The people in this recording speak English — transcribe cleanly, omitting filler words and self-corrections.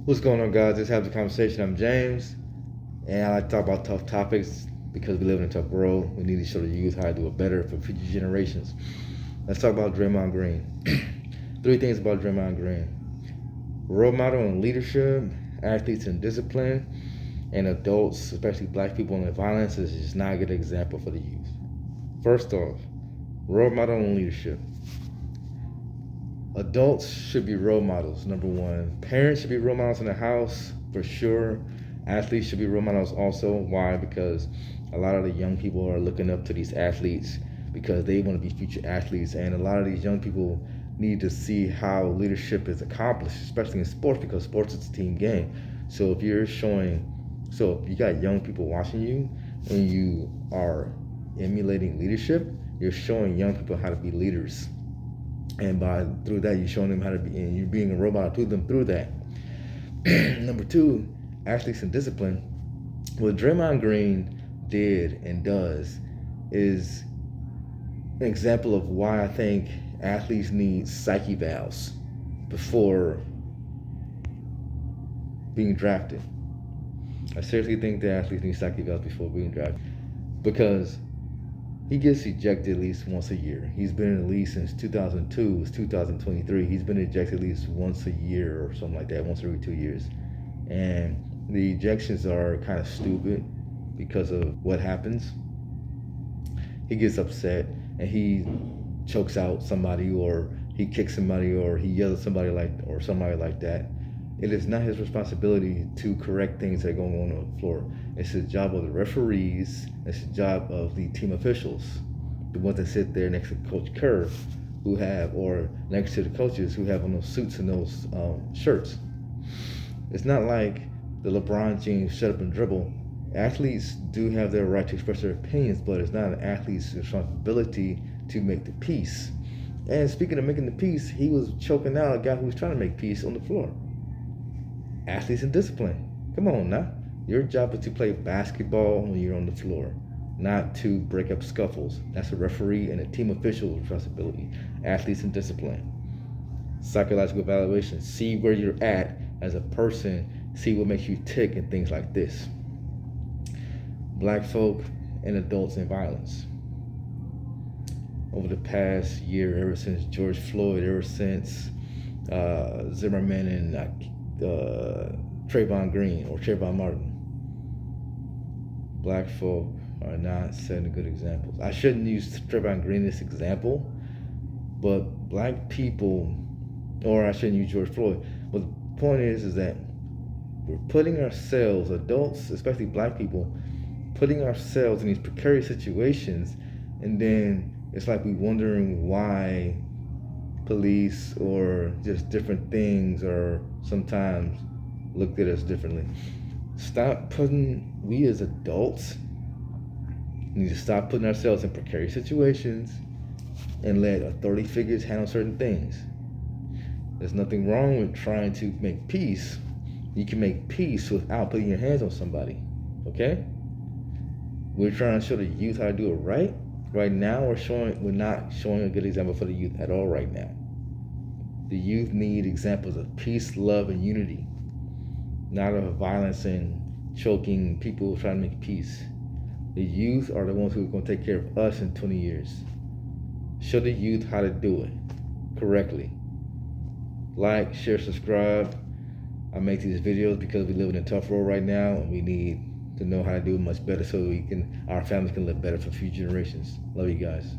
What's going on, guys? Let's have the conversation. I'm James, and I like to talk about tough topics because we live in a tough world. We need to show the youth how to do it better for future generations. Let's talk about Draymond Green. Three things about Draymond Green: role model in leadership, athletes in discipline, and adults, especially black people, in violence is just not a good example for the youth. First off, role model in leadership. Adults should be role models, number one. Parents should be role models in the house, for sure. Athletes should be role models also. Why? Because a lot of the young people are looking up to these athletes because they want to be future athletes. And a lot of these young people need to see how leadership is accomplished, especially in sports, because sports is a team game. So if you got young people watching you and you are emulating leadership, you're showing young people how to be leaders, and through that you're showing them how to be, and you're being a role model to them through that. Number two, athletes and discipline. What Draymond Green did and does is an example of why I think athletes need psyche valves before being drafted. I seriously think that athletes need psyche valves before being drafted, because he gets ejected at least once a year. He's been in the league since 2002. It's 2023. He's been ejected at least once a year or something like that, once every 2 years. And the ejections are kind of stupid because of what happens. He gets upset and he chokes out somebody, or he kicks somebody, or he yells at somebody like that. It is not his responsibility to correct things that are going on the floor. It's the job of the referees. It's the job of the team officials, the ones that sit there next to Coach Kerr, or next to the coaches who have on those suits and those shirts. It's not like the LeBron James shut up and dribble. Athletes do have their right to express their opinions, but it's not an athlete's responsibility to make the peace. And speaking of making the peace, he was choking out a guy who was trying to make peace on the floor. Athletes and discipline. Come on now. Your job is to play basketball when you're on the floor, not to break up scuffles. That's a referee and a team official's responsibility. Athletes and discipline. Psychological evaluation. See where you're at as a person. See what makes you tick and things like this. Black folk and adults in violence. Over the past year, ever since George Floyd, ever since Zimmerman and Trayvon Martin, black folk are not setting good examples. I shouldn't use Trayvon Green as example, but black people, or I shouldn't use George Floyd. But the point is that we're putting ourselves, adults, especially black people, putting ourselves in these precarious situations, and then it's like we wondering why police or just different things are sometimes looked at us differently. We as adults need to stop putting ourselves in precarious situations and let authority figures handle certain things. There's nothing wrong with trying to make peace. You can make peace without putting your hands on somebody, okay? We're trying to show the youth how to do it right. Right now, we're not showing a good example for the youth at all right now. The youth need examples of peace, love, and unity, not of violence and choking people trying to make peace. The youth are the ones who are going to take care of us in 20 years. Show the youth how to do it correctly. Like, share, subscribe. I make these videos because we live in a tough world right now, and we need to know how to do it much better so our families can live better for future generations. Love you guys.